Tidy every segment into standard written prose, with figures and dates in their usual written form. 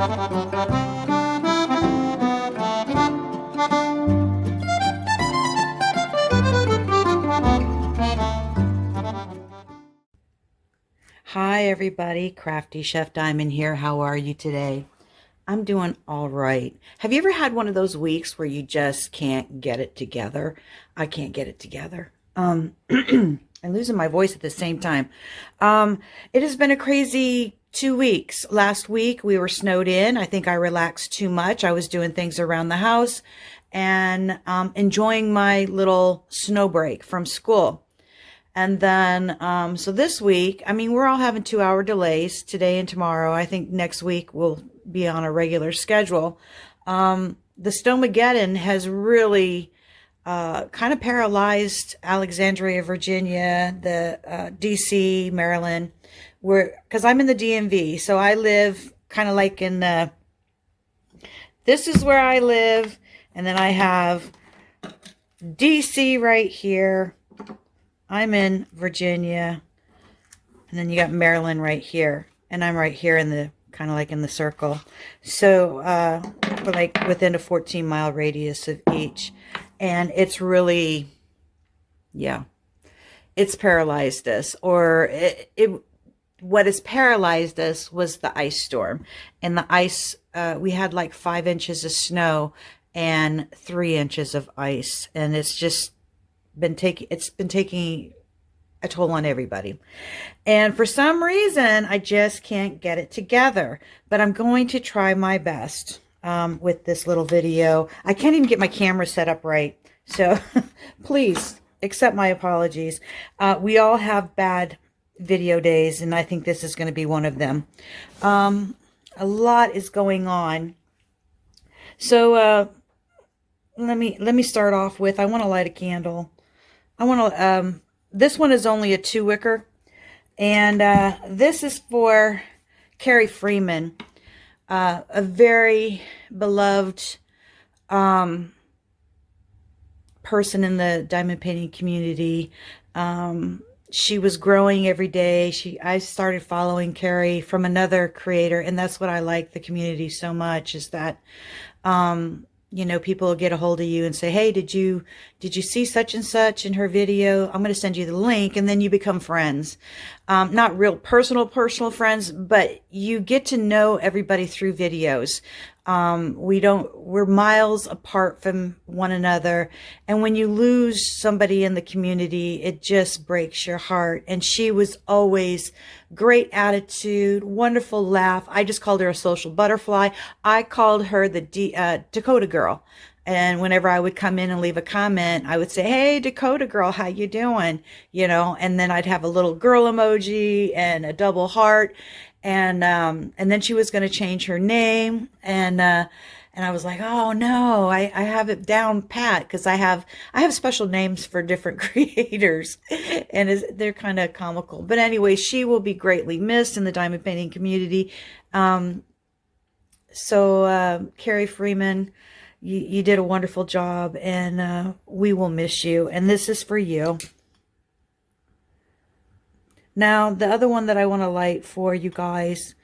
Hi everybody, Crafty Chef Diamond here. How are you today? I'm doing all right. Have you ever had one of those weeks where you just can't get it together? I can't get it together. I'm losing my voice at the same time. It has been a crazy 2 weeks. Last week we were snowed in. I think I relaxed too much. I was doing things around the house and enjoying my little snow break from school. And then, so this week, I mean, we're all having 2-hour delays today and tomorrow. I think next week we'll be on a regular schedule. The Snowmageddon has really kind of paralyzed Alexandria, Virginia, the DC, Maryland, because I'm in the DMV. So I live kind of like in the, this is where I live. And then I have DC right here. I'm in Virginia, and then you got Maryland right here, and I'm right here in the, kind of like in the circle. So, we're like within a 14-mile radius of each, and it's really, yeah, it's paralyzed us, or what has paralyzed us was the ice storm, and the ice, we had like 5 inches of snow and 3 inches of ice, and it's just it's been taking a toll on everybody. And for some reason, I just can't get it together. But I'm going to try my best with this little video. I can't even get my camera set up right. So please accept my apologies. We all have bad video days, and I think this is going to be one of them. A lot is going on. So let me start off with, I want to light a candle. I want to, this one is only a 2 wicker, and this is for Carrie Freeman, a very beloved person in the diamond painting community. She was growing every day. I started following Carrie from another creator, and that's what I like the community so much, is that you know, people will get a hold of you and say, hey, did you see such and such in her video? I'm going to send you the link. And then you become friends. Not real personal friends, but you get to know everybody through videos. We're miles apart from one another. And when you lose somebody in the community, it just breaks your heart. And she was always great attitude, wonderful laugh. I just called her a social butterfly. I called her the Dakota girl. And whenever I would come in and leave a comment, I would say, hey, Dakota girl, how you doing? You know, and then I'd have a little girl emoji and a double heart. And then she was going to change her name. And I was like, oh no, I have it down pat, because I have special names for different creators, and they're kind of comical. But anyway, she will be greatly missed in the diamond painting community. So Carrie Freeman, you did a wonderful job, and we will miss you. And this is for you. Now, the other one that I want to light for you guys,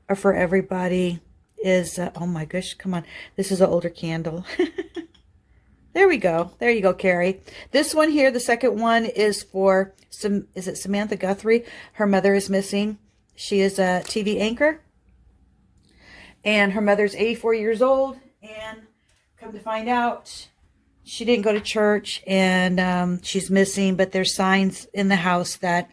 or for everybody, is, oh my gosh, come on. This is an older candle. There we go. There you go, Carrie. This one here, the second one, is for, is it Samantha Guthrie? Her mother is missing. She is a TV anchor, and her mother's 84 years old, and come to find out, she didn't go to church, and she's missing, but there's signs in the house that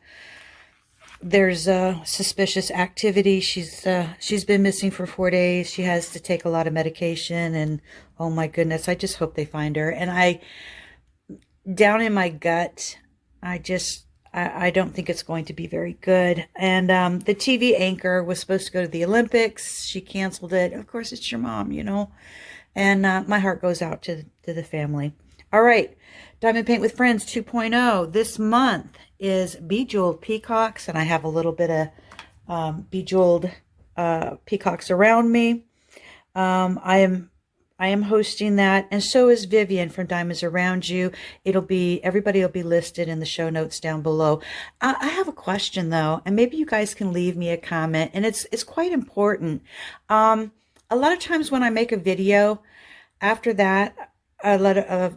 there's suspicious activity. She's been missing for 4 days. She has to take a lot of medication, and oh my goodness, I just hope they find her. And down in my gut, I don't think it's going to be very good. And the TV anchor was supposed to go to the Olympics. She canceled it. Of course, it's your mom, you know. And my heart goes out to the family. All right, Diamond Paint with Friends 2.0. This month is Bejeweled Peacocks, and I have a little bit of Bejeweled peacocks around me. I am hosting that, and so is Vivian from Diamonds Around You. Everybody will be listed in the show notes down below. I have a question though, and maybe you guys can leave me a comment, and it's quite important. a lot of times when I make a video, after that, I let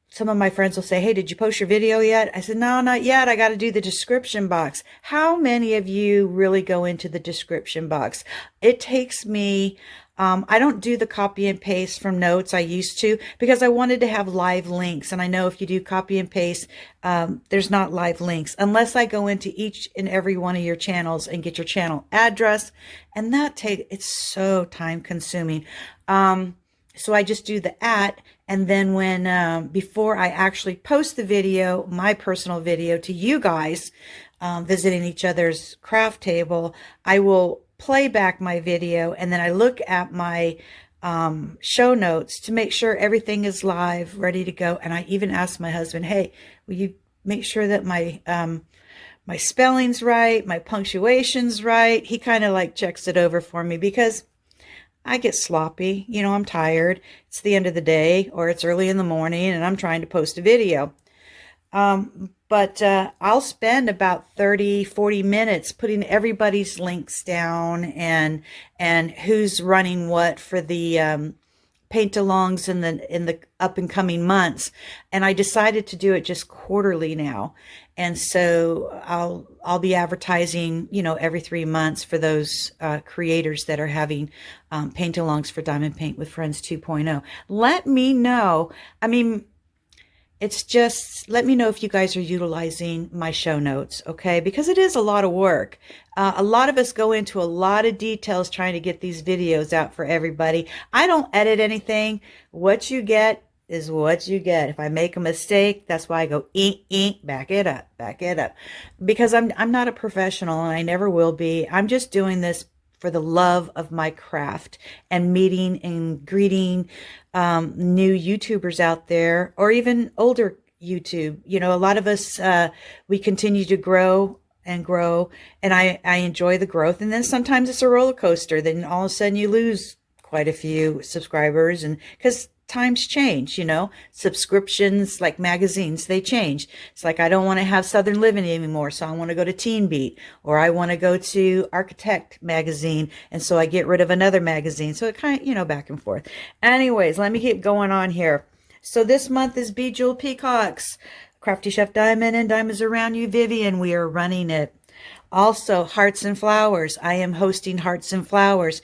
some of my friends will say, hey, did you post your video yet? I said, no, not yet. I got to do the description box. How many of you really go into the description box? It takes me, I don't do the copy and paste from notes. I used to, because I wanted to have live links. And I know if you do copy and paste, there's not live links unless I go into each and every one of your channels and get your channel address. And it's so time consuming. So I just do the @ and then when, before I actually post the video, my personal video to you guys, visiting each other's craft table, I will play back my video and then I look at my, show notes to make sure everything is live, ready to go. And I even asked my husband, hey, will you make sure that my spelling's right, my punctuation's right? He kind of like checks it over for me because I get sloppy. You know, I'm tired. It's the end of the day or it's early in the morning and I'm trying to post a video. But I'll spend about 30-40 minutes putting everybody's links down and who's running what for the paint-alongs in the up and coming months. And I decided to do it just quarterly now. And so I'll be advertising, you know, every 3 months for those creators that are having paint-alongs for Diamond Paint with Friends 2.0. Let me know. I mean, it's just, let me know if you guys are utilizing my show notes, okay? Because it is a lot of work. A lot of us go into a lot of details trying to get these videos out for everybody. I don't edit anything. What you get is what you get. If I make a mistake, that's why I go, back it up, back it up. Because I'm not a professional and I never will be. I'm just doing this for the love of my craft and meeting and greeting new YouTubers out there or even older YouTube. You know, a lot of us, we continue to grow and grow and I enjoy the growth. And then sometimes it's a roller coaster. Then all of a sudden you lose quite a few subscribers and because times change, you know, subscriptions like magazines, they change. It's like, I don't want to have Southern Living anymore. So I want to go to Teen Beat or I want to go to Architect magazine. And so I get rid of another magazine. So it kind of, you know, back and forth. Anyways, let me keep going on here. So this month is Bejeweled Peacocks, Crafty Chef Diamond and Diamonds Around You, Vivian. We are running it. Also, Hearts and Flowers. I am hosting Hearts and Flowers.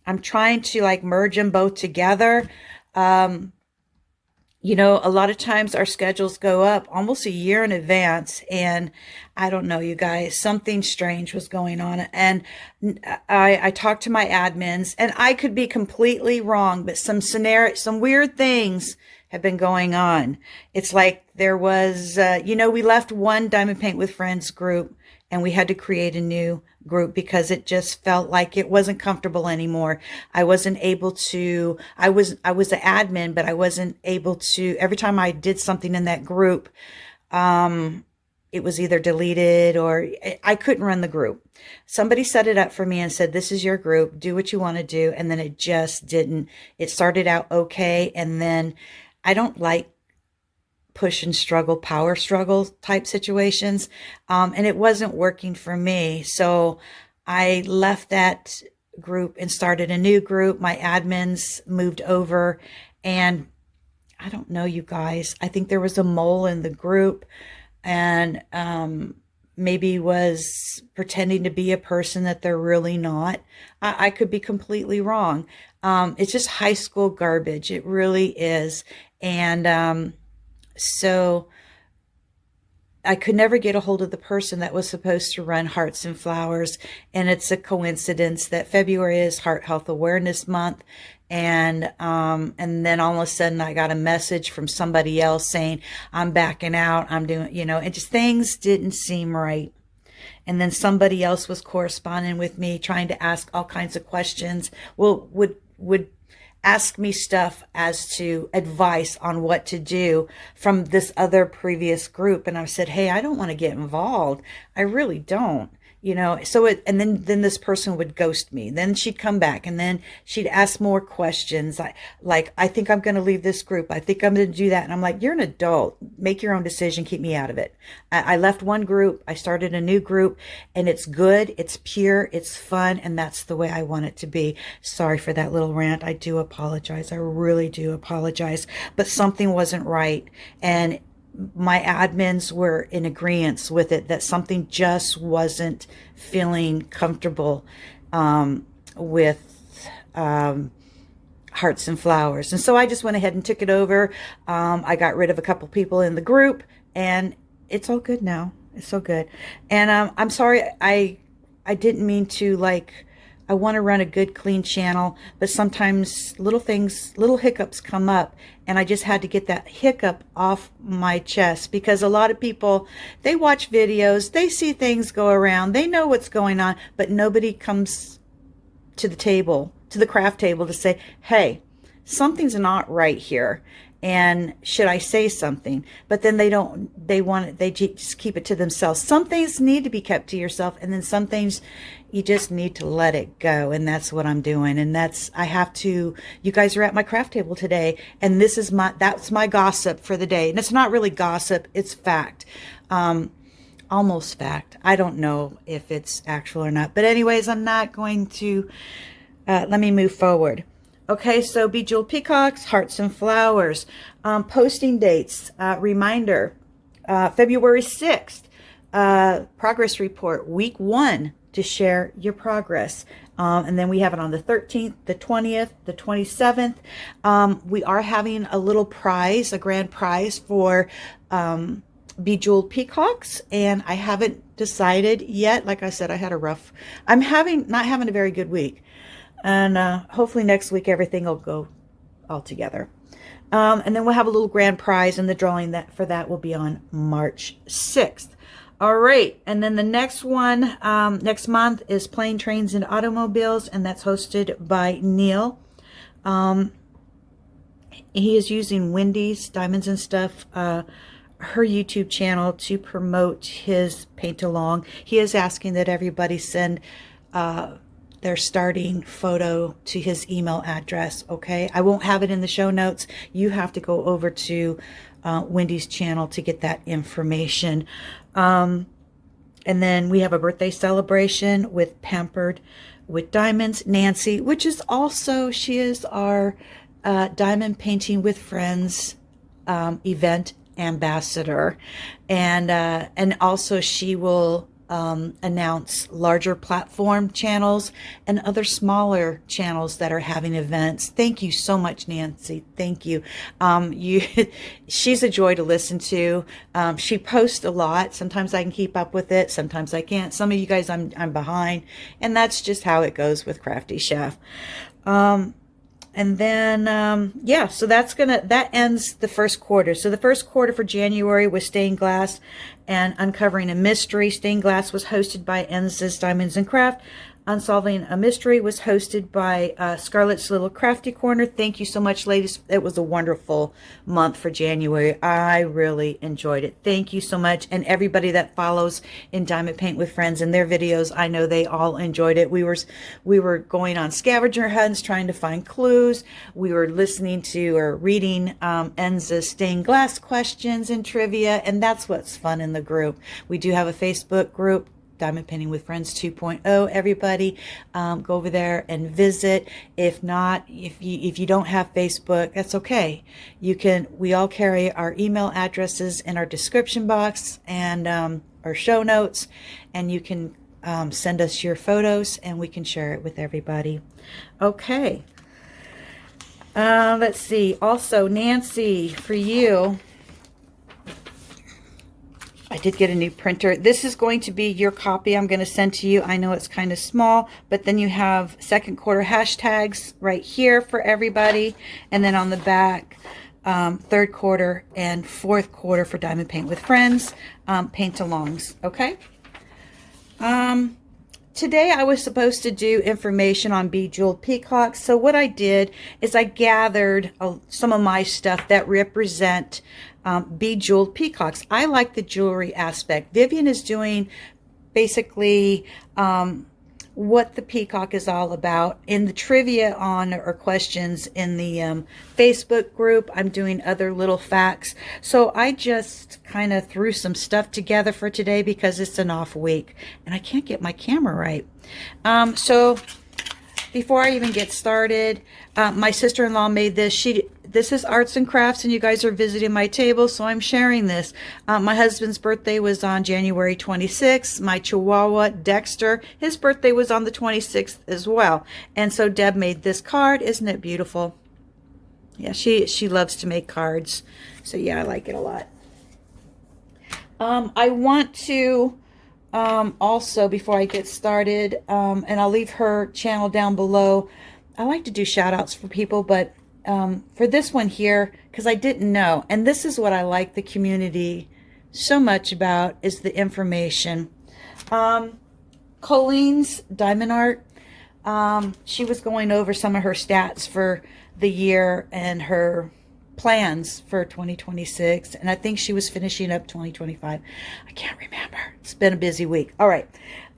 I'm trying to like merge them both together. You know, a lot of times our schedules go up almost a year in advance. And I don't know, you guys, something strange was going on. And I talked to my admins and I could be completely wrong, but some weird things have been going on. It's like there was, you know, we left one Diamond Paint with Friends group and we had to create a new group because it just felt like it wasn't comfortable anymore. I wasn't able to, I was an admin, but I wasn't able to, every time I did something in that group, it was either deleted or I couldn't run the group. Somebody set it up for me and said, this is your group, do what you want to do. And then it just didn't. It started out okay. And then I don't like push and struggle, power struggle type situations. And it wasn't working for me. So I left that group and started a new group. My admins moved over and I don't know, you guys, I think there was a mole in the group and maybe was pretending to be a person that they're really not. I could be completely wrong. It's just high school garbage. It really is. And so I could never get a hold of the person that was supposed to run Hearts and Flowers. And it's a coincidence that February is Heart Health Awareness Month. And then all of a sudden I got a message from somebody else saying, I'm backing out. I'm doing, you know, and just things didn't seem right. And then somebody else was corresponding with me, trying to ask all kinds of questions. Well, would ask me stuff as to advice on what to do from this other previous group. And I said, hey, I don't want to get involved. I really don't. You know, so and then this person would ghost me. Then she'd come back and then she'd ask more questions. I think I'm going to leave this group. I think I'm going to do that. And I'm like, you're an adult. Make your own decision. Keep me out of it. I left one group. I started a new group, and it's good. It's pure. It's fun. And that's the way I want it to be. Sorry for that little rant. I do apologize. I really do apologize. But something wasn't right. And my admins were in agreement with it, that something just wasn't feeling comfortable with Hearts and Flowers. And so I just went ahead and took it over. I got rid of a couple people in the group, and it's all good now. It's so good. And I'm sorry, I didn't mean to, I want to run a good, clean channel, but sometimes little hiccups come up, and I just had to get that hiccup off my chest, because a lot of people, they watch videos, they see things go around, they know what's going on, but nobody comes to the table, to the craft table, to say, hey, something's not right here. And should I say something? But then they just keep it to themselves. Some things need to be kept to yourself, and then some things you just need to let it go. And that's what I'm doing. And you guys are at my craft table today, and that's my gossip for the day. And it's not really gossip, it's fact. Almost fact. I don't know if it's actual or not. But anyways, I'm not going to, let me move forward. Okay, so Bejeweled Peacocks, Hearts and Flowers. Posting dates, reminder, February 6th, progress report, week 1, to share your progress. And then we have it on the 13th, the 20th, the 27th. We are having a little prize, a grand prize for Bejeweled Peacocks, and I haven't decided yet. Like I said, I'm not having a very good week. And hopefully next week everything will go all together. And then we'll have a little grand prize, and the drawing for that will be on March 6th. All right. And then the next one, next month, is Plane, Trains, and Automobiles, and that's hosted by Neal. He is using Wendy's Diamonds and Stuff, her YouTube channel, to promote his paint along. He is asking that everybody send their starting photo to his email address. Okay, I won't have it in the show notes. You have to go over to Wendy's channel to get that information. And then we have a birthday celebration with Pampered with Diamonds, Nancy, which is also, she is our Diamond Painting with Friends event ambassador, and also she will announce larger platform channels and other smaller channels that are having events. Thank you so much, Nancy. Thank you. She's a joy to listen to. She posts a lot. Sometimes I can keep up with it. Sometimes I can't. Some of you guys, I'm behind, and that's just how it goes with Crafty Chef. And then, yeah, so that ends the first quarter. So the first quarter for January was Stained Glass and Uncovering a Mystery. Stained Glass was hosted by Enza's Diamonds and Craft. Unsolving a Mystery was hosted by Scarlet's Little Crafty Corner. Thank you so much, ladies. It was a wonderful month for January. I really enjoyed it. Thank you so much. And everybody that follows in Diamond Paint with Friends and their videos, I know they all enjoyed it. We were going on scavenger hunts, trying to find clues. We were listening to or reading Enza's stained glass questions and trivia, and that's what's fun in the group. We do have a Facebook group, Diamond Painting with Friends 2.0. Everybody go over there and visit. If not, if you don't have Facebook, that's okay. We all carry our email addresses in our description box and our show notes, and you can send us your photos and we can share it with everybody. Okay. Let's see. Also, Nancy, for you, I did get a new printer. This is going to be your copy I'm going to send to you. I know it's kind of small, but then you have second quarter hashtags right here for everybody. And then on the back, third quarter and fourth quarter for Diamond Paint with Friends, paint alongs. Okay. today I was supposed to do information on Bejeweled peacocks. So what I did is I gathered some of my stuff that represent Bejeweled peacocks. I like the jewelry aspect. Vivian is doing basically what the peacock is all about. In the trivia on or questions in the Facebook group, I'm doing other little facts. So I just kind of threw some stuff together for today because it's an off week and I can't get my camera right. So before I even get started, my sister-in-law made this. This is arts and crafts, and you guys are visiting my table, so I'm sharing this. My husband's birthday was on January 26th. My Chihuahua, Dexter, his birthday was on the 26th as well. And so Deb made this card. Isn't it beautiful? Yeah, she loves to make cards. So yeah, I like it a lot. I want to also, before I get started, and I'll leave her channel down below, I like to do shout outs for people, but for this one here, because I didn't know, and this is what I like the community so much about, is the information. Colleen's Diamond Art, she was going over some of her stats for the year and her plans for 2026, and I think she was finishing up 2025. I can't remember. It's been a busy week. All right.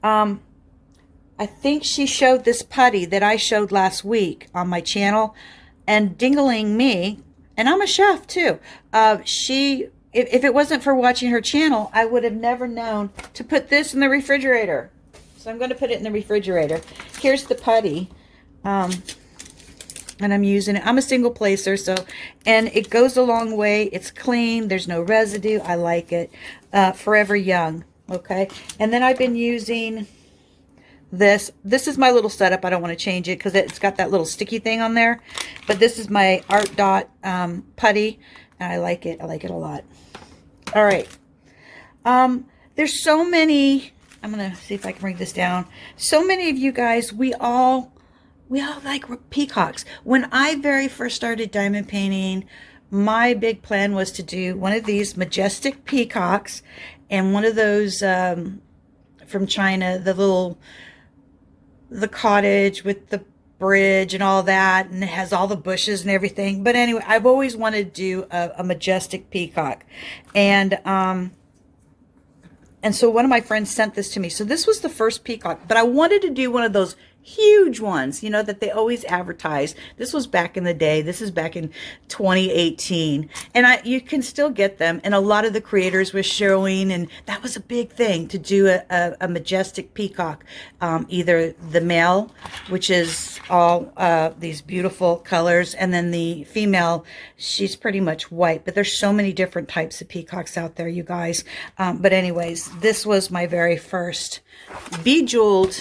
I think she showed this putty that I showed last week on my channel, and dingling me, and I'm a chef too. If it wasn't for watching her channel, I would have never known to put this in the refrigerator. So I'm going to put it in the refrigerator. Here's the putty. And I'm using it. I'm a single placer, so, and it goes a long way. It's clean. There's no residue. I like it. Forever Young. Okay. And then I've been using this. This is my little setup. I don't want to change it because it's got that little sticky thing on there. But this is my Art Dot putty, and I like it. I like it a lot. All right. There's so many. I'm going to see if I can bring this down. So many of you guys, we all like peacocks. When I very first started diamond painting, my big plan was to do one of these majestic peacocks and one of those from China, the cottage with the bridge and all that, and it has all the bushes and everything. But anyway, I've always wanted to do a majestic peacock. And so one of my friends sent this to me. So this was the first peacock, but I wanted to do one of those huge ones, you know, that they always advertise. This was back in the day. This is back in 2018. And you can still get them. And a lot of the creators were showing, and that was a big thing, to do a majestic peacock. Either the male, which is all these beautiful colors, and then the female, she's pretty much white. But there's so many different types of peacocks out there, you guys. But anyways, this was my very first Bejeweled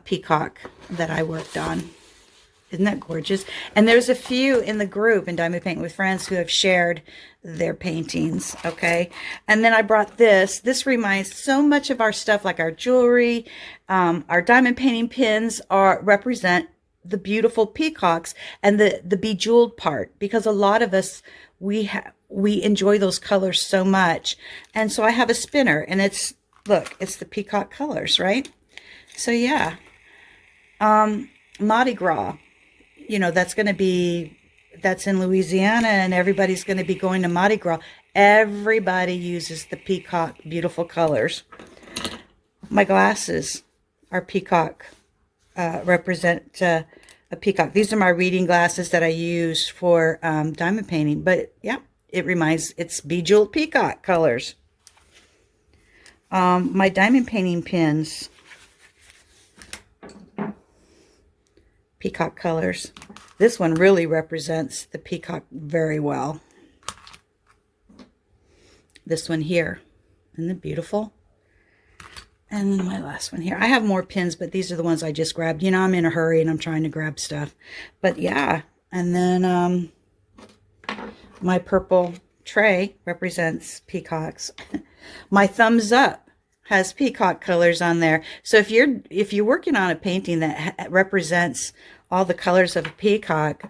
peacock that I worked on. Isn't that gorgeous? And there's a few in the group in Diamond Painting with Friends who have shared their paintings. Okay. And then I brought this. This reminds so much of our stuff, like our jewelry, our diamond painting pins represent the beautiful peacocks and the bejeweled part, because a lot of us, we enjoy those colors so much. And so I have a spinner, and it's the peacock colors, right? So yeah, Mardi Gras, you know, that's in Louisiana, and everybody's going to be going to Mardi Gras. Everybody uses the peacock, beautiful colors. My glasses are peacock, represent a peacock. These are my reading glasses that I use for diamond painting. But yeah, it's Bejeweled peacock colors. My diamond painting pins, peacock colors. This one really represents the peacock very well. This one here, isn't it beautiful? And then my last one here. I have more pins, but these are the ones I just grabbed. You know, I'm in a hurry and I'm trying to grab stuff. But yeah, and then my purple tray represents peacocks. My thumbs up has peacock colors on there. So if you're working on a painting that represents all the colors of a peacock,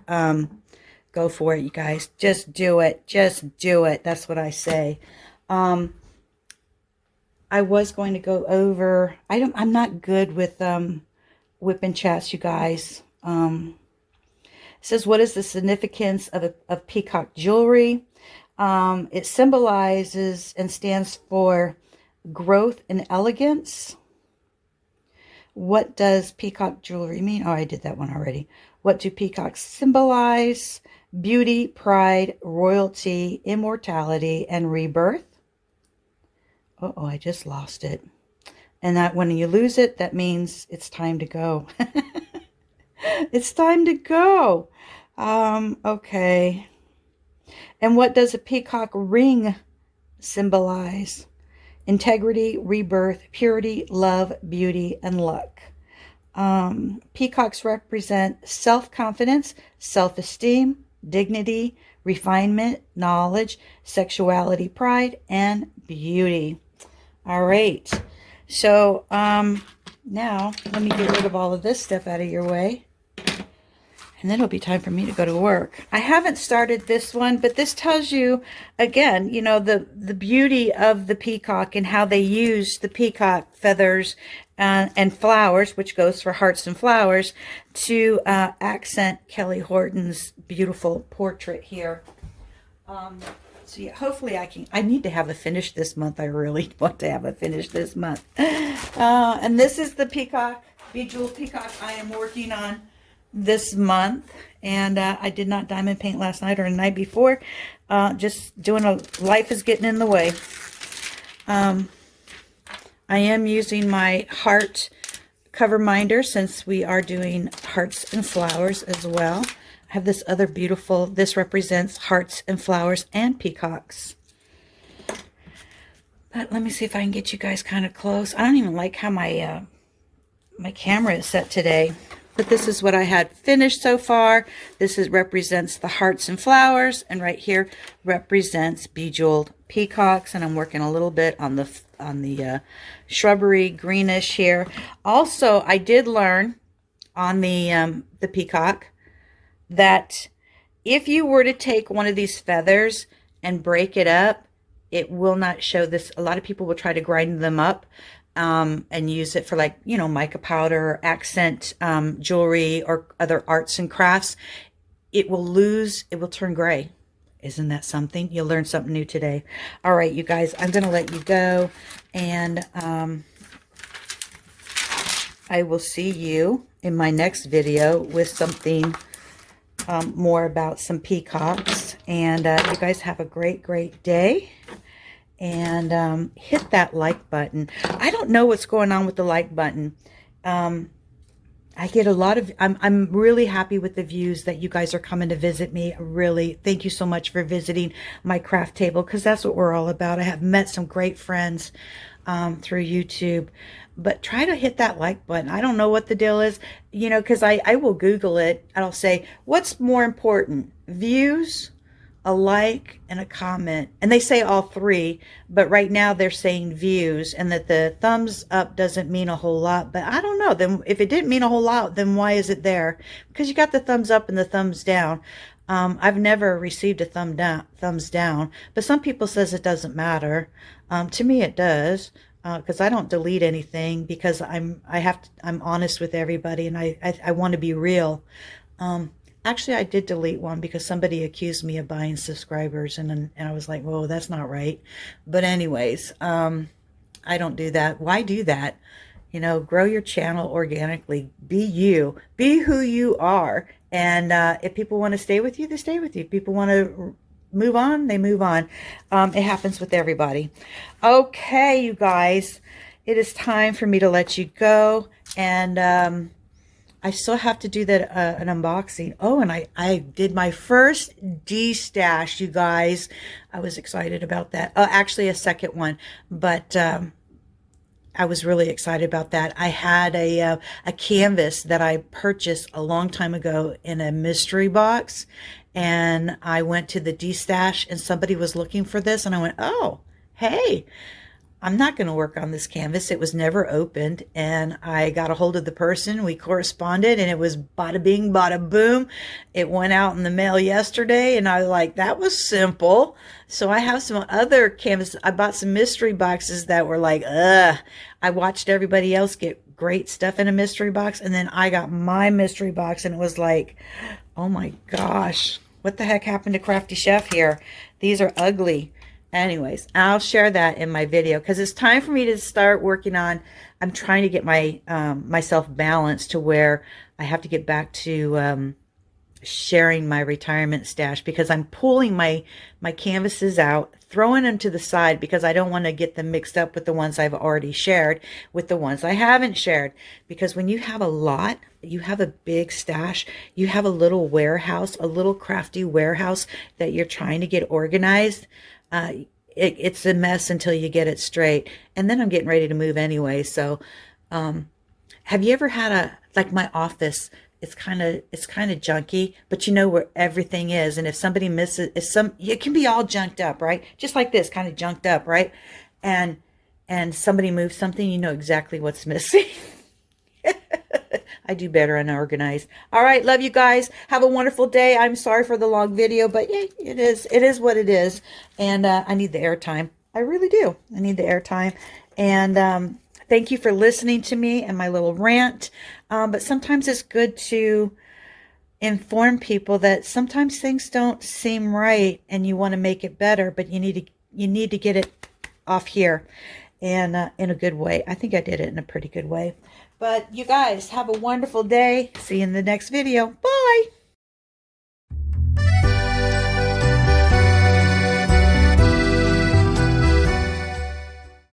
go for it, you guys. Just do it. Just do it. That's what I say. I was going to go over, I'm not good with whipping chats, you guys. It says, what is the significance of peacock jewelry? It symbolizes and stands for growth and elegance. What does peacock jewelry mean? Oh, I did that one already. What do peacocks symbolize? Beauty, pride, royalty, immortality, and rebirth. Uh-oh, I just lost it. And that when you lose it, that means it's time to go. It's time to go. Okay. And what does a peacock ring symbolize? Integrity, rebirth, purity, love, beauty, and luck. Peacocks represent self-confidence, self-esteem, dignity, refinement, knowledge, sexuality, pride, and beauty. All right. So now let me get rid of all of this stuff out of your way. And then it'll be time for me to go to work. I haven't started this one, but this tells you, again, you know, the beauty of the peacock and how they use the peacock feathers and flowers, which goes for hearts and flowers, to accent Kelly Horton's beautiful portrait here. So yeah, hopefully I need to have a finish this month. I really want to have a finish this month. And this is the peacock, Bejeweled peacock I am working on this month, and I did not diamond paint last night or the night before. Just doing life is getting in the way. I am using my heart cover minder since we are doing hearts and flowers as well. I have this other beautiful, this represents hearts and flowers and peacocks. But let me see if I can get you guys kind of close. I don't even like how my my camera is set today. But this is what I had finished so far. This represents the hearts and flowers, and right here represents Bejeweled peacocks. And I'm working a little bit on the shrubbery greenish here. Also, I did learn on the peacock that if you were to take one of these feathers and break it up, it will not show this. A lot of people will try to grind them up and use it for, like, you know, mica powder, accent jewelry, or other arts and crafts. It will turn gray. Isn't that something? You'll learn something new today. All right, you guys, I'm going to let you go, and I will see you in my next video with something more about some peacocks. And you guys have a great, great day. And hit that like button. I don't know what's going on with the like button. I get a lot of, I'm really happy with the views that you guys are coming to visit me. Really, thank you so much for visiting my craft table, because that's what we're all about. I have met some great friends through YouTube. But try to hit that like button. I don't know what the deal is, you know, because I will Google it. I'll say, what's more important, views, a like, and a comment? And they say all three, but right now they're saying views, and that the thumbs up doesn't mean a whole lot. But I don't know. Then if it didn't mean a whole lot, then why is it there? Because you got the thumbs up and the thumbs down. I've never received a thumbs down, but some people says it doesn't matter. To me, it does, because I don't delete anything, because I'm honest with everybody, and I want to be real. Actually, I did delete one because somebody accused me of buying subscribers, and I was like, whoa, that's not right. But anyways, I don't do that. Why do that? You know, grow your channel organically. Be you. Be who you are. And if people want to stay with you, they stay with you. If people want to move on, they move on. It happens with everybody. Okay, you guys, it is time for me to let you go. And I still have to do that an unboxing. Oh, and I did my first D-stash, you guys. I was excited about that. Actually, a second one, but I was really excited about that. I had a canvas that I purchased a long time ago in a mystery box, and I went to the D-stash, and somebody was looking for this, and I went, oh, hey. I'm not going to work on this canvas. It was never opened, and I got a hold of the person. We corresponded, and it was bada bing, bada boom. It went out in the mail yesterday, and I was like, that was simple. So I have some other canvas. I bought some mystery boxes that were like, ugh. I watched everybody else get great stuff in a mystery box, and then I got my mystery box, and it was like, oh my gosh, what the heck happened to Crafty Chef here? These are ugly. Anyways, I'll share that in my video because it's time for me to start working on, I'm trying to get my myself balanced to where I have to get back to sharing my retirement stash, because I'm pulling my canvases out, throwing them to the side because I don't want to get them mixed up with the ones I've already shared with the ones I haven't shared. Because when you have a lot, you have a big stash, you have a little warehouse, a little crafty warehouse that you're trying to get organized. It's a mess until you get it straight. And then I'm getting ready to move anyway. So, have you ever had like my office, it's kind of junky, but you know where everything is. And if somebody misses, it can be all junked up, right? Just like this, kind of junked up, right? And somebody moves something, you know exactly what's missing. I do better unorganized. All right, love you guys. Have a wonderful day. I'm sorry for the long video, but yeah, it is what it is. And I need the airtime. I really do. I need the airtime. And thank you for listening to me and my little rant. But sometimes it's good to inform people that sometimes things don't seem right and you want to make it better, but you need to get it off here and in a good way. I think I did it in a pretty good way. But you guys have a wonderful day. See you in the next video. Bye.